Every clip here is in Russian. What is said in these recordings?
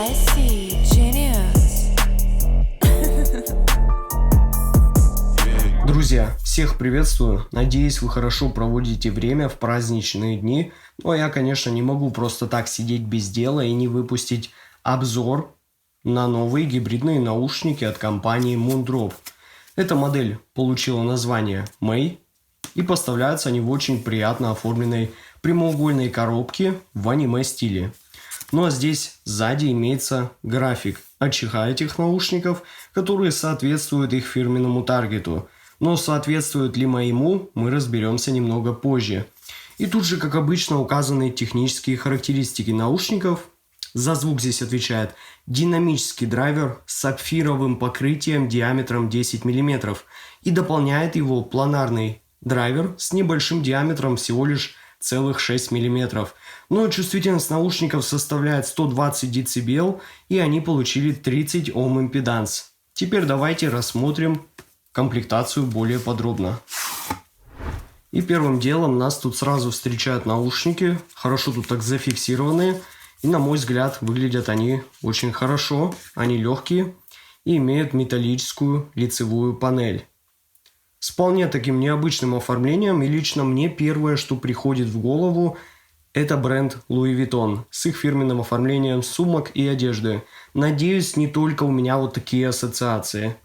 I see, genius. Друзья, всех приветствую. Надеюсь, вы хорошо проводите время в праздничные дни. Но я, конечно, не могу просто так сидеть без дела и не выпустить обзор на новые гибридные наушники от компании Moondrop. Эта модель получила название May, и поставляются они в очень приятно оформленной прямоугольной коробке в аниме-стиле. Ну а здесь сзади имеется график от чеха этих наушников, которые соответствуют их фирменному таргету. Но соответствуют ли моему, мы разберемся немного позже. И тут же, как обычно, указаны технические характеристики наушников. За звук здесь отвечает динамический драйвер с сапфировым покрытием диаметром 10 мм и дополняет его планарный драйвер с небольшим диаметром всего лишь целых 6 мм. Но чувствительность наушников составляет 120 дБ, и они получили 30 Ом импеданс. Теперь давайте рассмотрим комплектацию более подробно. И первым делом нас тут сразу встречают наушники, хорошо тут так зафиксированные. И на мой взгляд выглядят они очень хорошо, они легкие и имеют металлическую лицевую панель. С вполне таким необычным оформлением, и лично мне первое, что приходит в голову, это бренд Louis Vuitton с их фирменным оформлением сумок и одежды. Надеюсь, не только у меня вот такие ассоциации.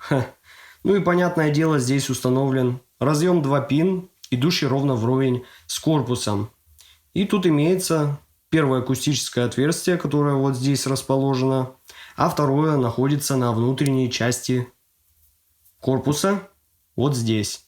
Ну и понятное дело, здесь установлен разъем 2 пин, идущий ровно вровень с корпусом. И тут имеется первое акустическое отверстие, которое вот здесь расположено, а второе находится на внутренней части корпуса, вот здесь.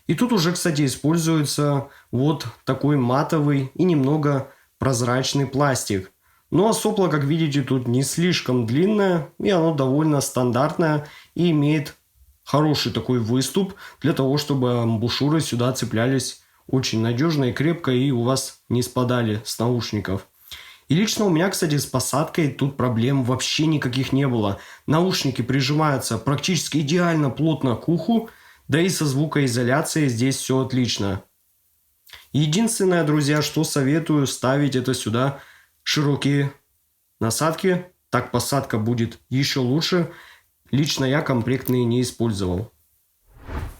И тут уже, кстати, используется вот такой матовый и немного прозрачный пластик. Ну а сопло, как видите, тут не слишком длинное, и оно довольно стандартное и имеет хороший такой выступ для того, чтобы амбушюры сюда цеплялись очень надежно и крепко, и у вас не спадали с наушников. И лично у меня, кстати, с посадкой тут проблем вообще никаких не было. Наушники прижимаются практически идеально плотно к уху, да и со звукоизоляцией здесь все отлично. Единственное, друзья, что советую, ставить это сюда широкие насадки, так посадка будет еще лучше. Лично я комплектные не использовал.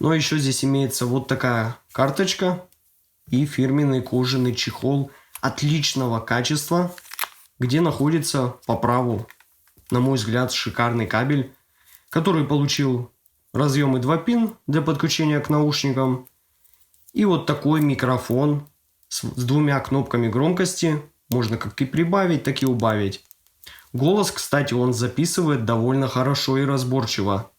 Но еще здесь имеется вот такая карточка и фирменный кожаный чехол отличного качества, где находится по праву, на мой взгляд, шикарный кабель, который получил разъемы 2 пин для подключения к наушникам и вот такой микрофон с 2 кнопками громкости. Можно как и прибавить, так и убавить. Голос, кстати, он записывает довольно хорошо и разборчиво.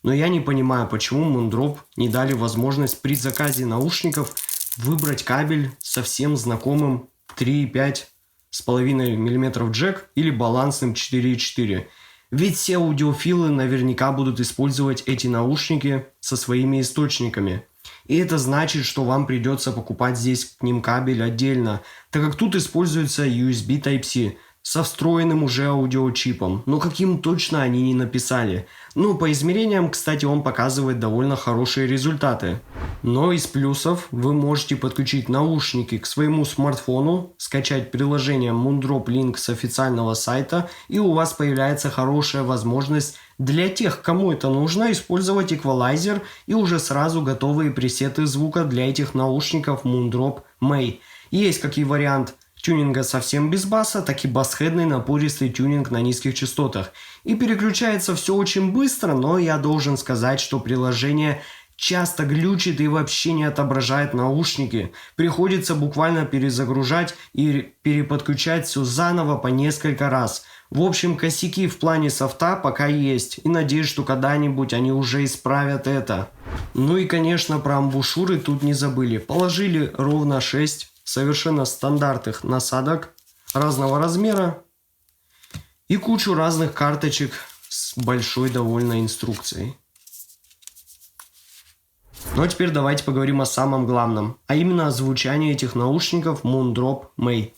Но я не понимаю, почему Moondrop не дали возможность при заказе наушников выбрать кабель со всем знакомым 3,5 мм джек или балансным 4,4. Ведь все аудиофилы наверняка будут использовать эти наушники со своими источниками. И это значит, что вам придется покупать здесь к ним кабель отдельно, так как тут используется USB Type-C со встроенным уже аудиочипом, но каким точно они не написали. Ну, по измерениям, кстати, он показывает довольно хорошие результаты. Но из плюсов вы можете подключить наушники к своему смартфону, скачать приложение Moondrop Link с официального сайта, и у вас появляется хорошая возможность для тех, кому это нужно, использовать эквалайзер и уже сразу готовые пресеты звука для этих наушников Moondrop May. Есть как и вариант тюнинга совсем без баса, так и басхедный напористый тюнинг на низких частотах. И переключается все очень быстро, но я должен сказать, что приложение часто глючит и вообще не отображает наушники. Приходится буквально перезагружать и переподключать все заново по несколько раз. В общем, косяки в плане софта пока есть, и надеюсь, что когда-нибудь они уже исправят это. Ну и, конечно, про амбушюры тут не забыли. Положили ровно 6 совершенно стандартных насадок разного размера и кучу разных карточек с большой довольно инструкцией. Ну а теперь давайте поговорим о самом главном, а именно о звучании этих наушников Moondrop May.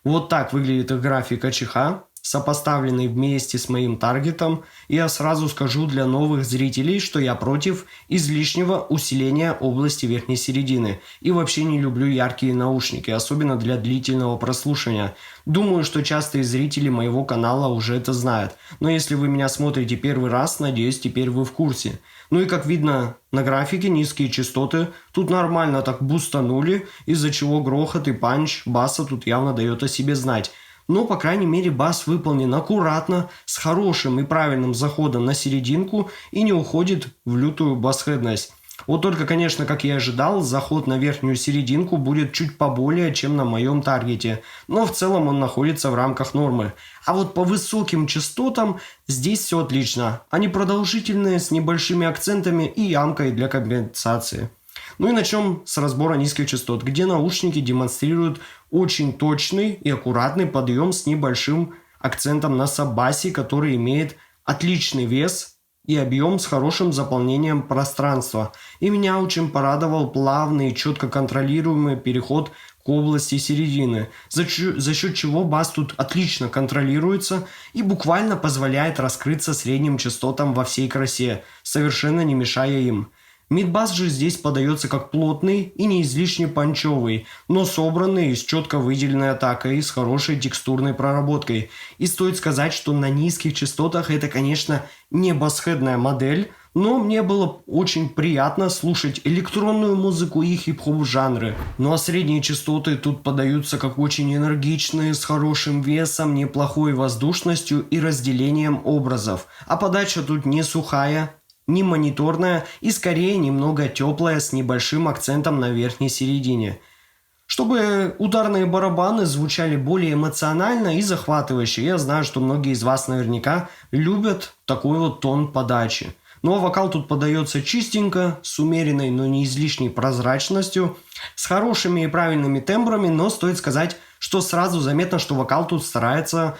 Вот так выглядит их график от чеха сопоставленный вместе с моим таргетом. И я сразу скажу для новых зрителей, что я против излишнего усиления области верхней середины. И вообще не люблю яркие наушники, особенно для длительного прослушивания. Думаю, что частые зрители моего канала уже это знают. Но если вы меня смотрите первый раз, надеюсь, теперь вы в курсе. Ну и как видно на графике, низкие частоты тут нормально так бустанули, из-за чего грохот и панч баса тут явно дает о себе знать. Но, по крайней мере, бас выполнен аккуратно, с хорошим и правильным заходом на серединку и не уходит в лютую басхедность. Вот только, конечно, как я ожидал, заход на верхнюю серединку будет чуть поболее, чем на моем таргете, но в целом он находится в рамках нормы. А вот по высоким частотам здесь все отлично. Они продолжительные, с небольшими акцентами и ямкой для компенсации. Ну и начнем с разбора низких частот, где наушники демонстрируют очень точный и аккуратный подъем с небольшим акцентом на саббасе, который имеет отличный вес и объем с хорошим заполнением пространства. И меня очень порадовал плавный, четко контролируемый переход к области середины, за счет чего бас тут отлично контролируется и буквально позволяет раскрыться средним частотам во всей красе, совершенно не мешая им. Мидбас же здесь подается как плотный и не излишне панчевый, но собранный с четко выделенной атакой и с хорошей текстурной проработкой. И стоит сказать, что на низких частотах это, конечно, не басхедная модель, но мне было очень приятно слушать электронную музыку и хип-хоп жанры. Ну а средние частоты тут подаются как очень энергичные, с хорошим весом, неплохой воздушностью и разделением образов. А подача тут не сухая, не мониторная и скорее немного теплая с небольшим акцентом на верхней середине. Чтобы ударные барабаны звучали более эмоционально и захватывающе, я знаю, что многие из вас наверняка любят такой вот тон подачи. Но вокал тут подается чистенько, с умеренной, но не излишней прозрачностью, с хорошими и правильными тембрами, но стоит сказать, что сразу заметно, что вокал тут старается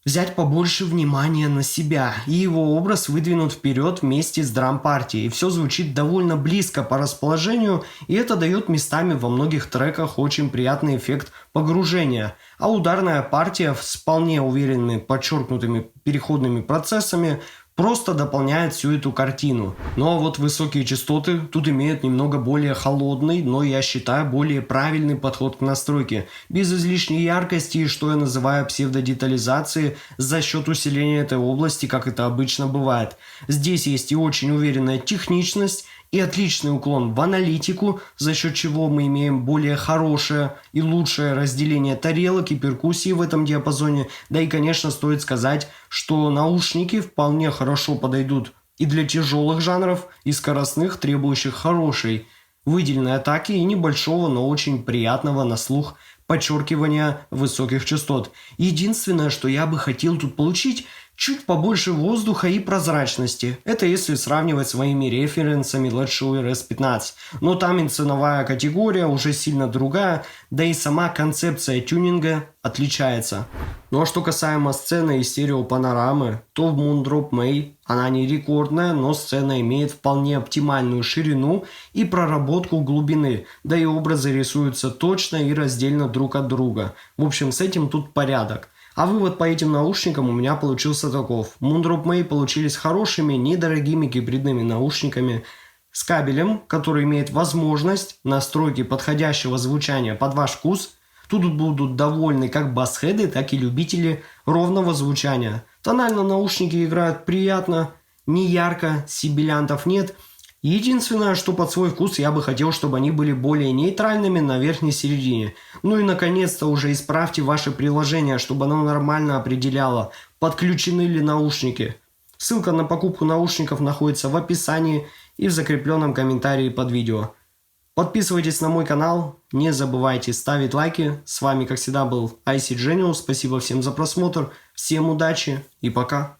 взять побольше внимания на себя, и его образ выдвинут вперед вместе с драм-партией. И все звучит довольно близко по расположению, и это дает местами во многих треках очень приятный эффект погружения. А ударная партия с вполне уверенными, подчеркнутыми переходными процессами просто дополняет всю эту картину. Ну а вот высокие частоты тут имеют немного более холодный, но я считаю более правильный подход к настройке. Без излишней яркости, что я называю псевдодетализацией, за счет усиления этой области, как это обычно бывает. Здесь есть и очень уверенная техничность, и отличный уклон в аналитику, за счет чего мы имеем более хорошее и лучшее разделение тарелок и перкуссии в этом диапазоне. Да и, конечно, стоит сказать, что наушники вполне хорошо подойдут и для тяжелых жанров, и скоростных, требующих хорошей выделенной атаки и небольшого, но очень приятного на слух подчеркивания высоких частот. Единственное, что я бы хотел тут получить, чуть побольше воздуха и прозрачности. Это если сравнивать с моими референсами Ladshuer S15. Но там и ценовая категория уже сильно другая, да и сама концепция тюнинга отличается. Ну а что касаемо сцены и стереопанорамы, то в Moondrop May она не рекордная, но сцена имеет вполне оптимальную ширину и проработку глубины, да и образы рисуются точно и раздельно друг от друга. В общем, с этим тут порядок. А вывод по этим наушникам у меня получился таков. Moondrop May получились хорошими, недорогими гибридными наушниками с кабелем, который имеет возможность настройки подходящего звучания под ваш вкус. Тут будут довольны как басхеды, так и любители ровного звучания. Тонально наушники играют приятно, не ярко, сибилянтов нет. Единственное, что под свой вкус я бы хотел, чтобы они были более нейтральными на верхней середине. Ну и наконец-то уже исправьте ваше приложение, чтобы оно нормально определяло, подключены ли наушники. Ссылка на покупку наушников находится в описании и в закрепленном комментарии под видео. Подписывайтесь на мой канал, не забывайте ставить лайки. С вами, как всегда, был IC Genius. Спасибо всем за просмотр, всем удачи и пока.